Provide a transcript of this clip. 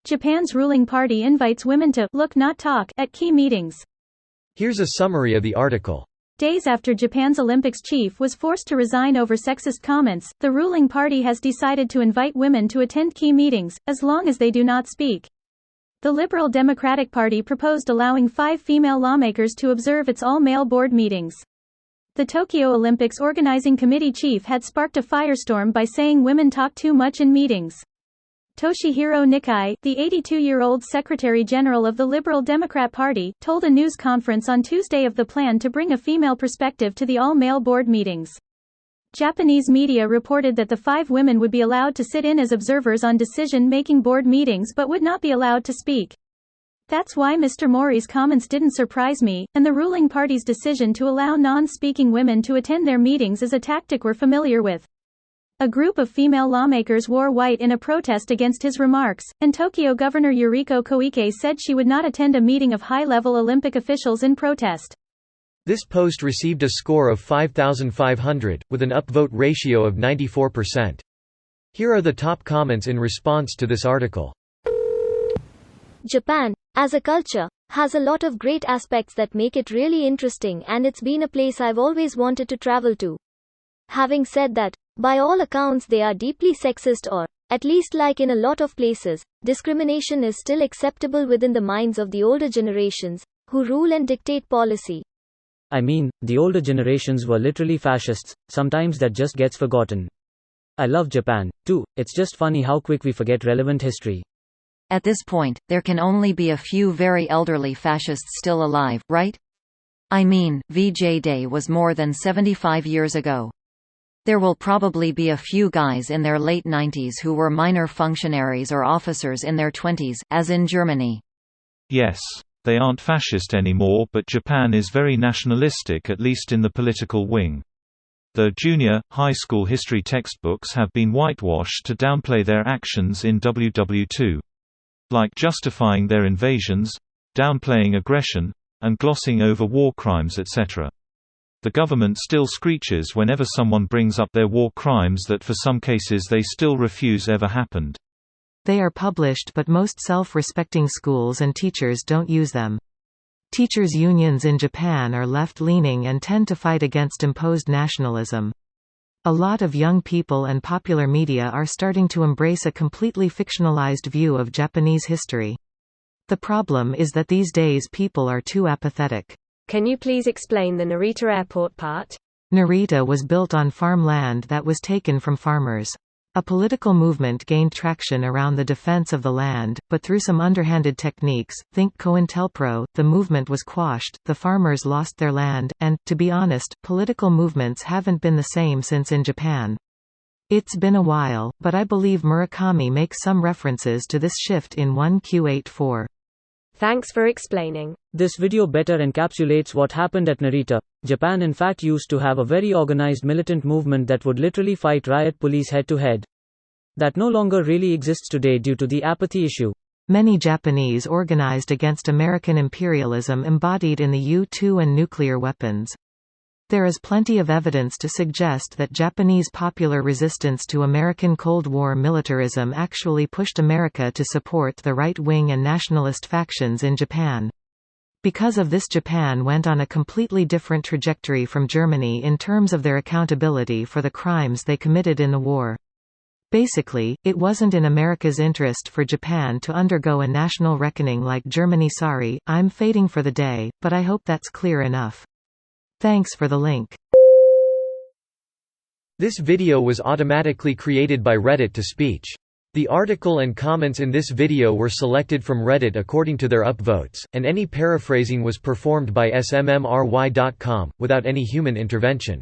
Japan's ruling party invites women to look not talk at key meetings. Here's a summary of the article. Days after Japan's Olympics chief was forced to resign over sexist comments, the ruling party has decided to invite women to attend key meetings, as long as they do not speak. The Liberal Democratic Party proposed allowing 5 female lawmakers to observe its all-male board meetings. The Tokyo Olympics organizing committee chief had sparked a firestorm by saying women talk too much in meetings. Toshihiro Nikai, the 82-year-old Secretary-General of the Liberal Democrat Party, told a news conference on Tuesday of the plan to bring a female perspective to the all-male board meetings. Japanese media reported that the 5 women would be allowed to sit in as observers on decision-making board meetings but would not be allowed to speak. That's why Mr. Mori's comments didn't surprise me, and the ruling party's decision to allow non-speaking women to attend their meetings is a tactic we're familiar with. A group of female lawmakers wore white in a protest against his remarks, and Tokyo Governor Yuriko Koike said she would not attend a meeting of high-level Olympic officials in protest. This post received a score of 5,500, with an upvote ratio of 94%. Here are the top comments in response to this article. Japan, as a culture, has a lot of great aspects that make it really interesting, and it's been a place I've always wanted to travel to. Having said that, by all accounts they are deeply sexist, or, at least like in a lot of places, discrimination is still acceptable within the minds of the older generations, who rule and dictate policy. I mean, the older generations were literally fascists, sometimes that just gets forgotten. I love Japan, too, it's just funny how quick we forget relevant history. At this point, there can only be a few very elderly fascists still alive, right? I mean, VJ Day was more than 75 years ago. There will probably be a few guys in their late 90s who were minor functionaries or officers in their 20s, as in Germany. Yes, they aren't fascist anymore, but Japan is very nationalistic, at least in the political wing. The junior, high school history textbooks have been whitewashed to downplay their actions in WW2. Like justifying their invasions, downplaying aggression, and glossing over war crimes etc. The government still screeches whenever someone brings up their war crimes that for some cases they still refuse ever happened. They are published, but most self-respecting schools and teachers don't use them. Teachers' unions in Japan are left-leaning and tend to fight against imposed nationalism. A lot of young people and popular media are starting to embrace a completely fictionalized view of Japanese history. The problem is that these days people are too apathetic. Can you please explain the Narita Airport part? Narita was built on farm land that was taken from farmers. A political movement gained traction around the defense of the land, but through some underhanded techniques, think COINTELPRO, the movement was quashed, the farmers lost their land, and, to be honest, political movements haven't been the same since in Japan. It's been a while, but I believe Murakami makes some references to this shift in 1Q84. Thanks for explaining. This video better encapsulates what happened at Narita. Japan in fact used to have a very organized militant movement that would literally fight riot police head to head. That no longer really exists today due to the apathy issue. Many Japanese organized against American imperialism embodied in the U-2 and nuclear weapons. There is plenty of evidence to suggest that Japanese popular resistance to American Cold War militarism actually pushed America to support the right-wing and nationalist factions in Japan. Because of this, Japan went on a completely different trajectory from Germany in terms of their accountability for the crimes they committed in the war. Basically, it wasn't in America's interest for Japan to undergo a national reckoning like Germany. Sorry, I'm fading for the day, but I hope that's clear enough. Thanks for the link. This video was automatically created by Reddit to speech. The article and comments in this video were selected from Reddit according to their upvotes, and any paraphrasing was performed by smmry.com, without any human intervention.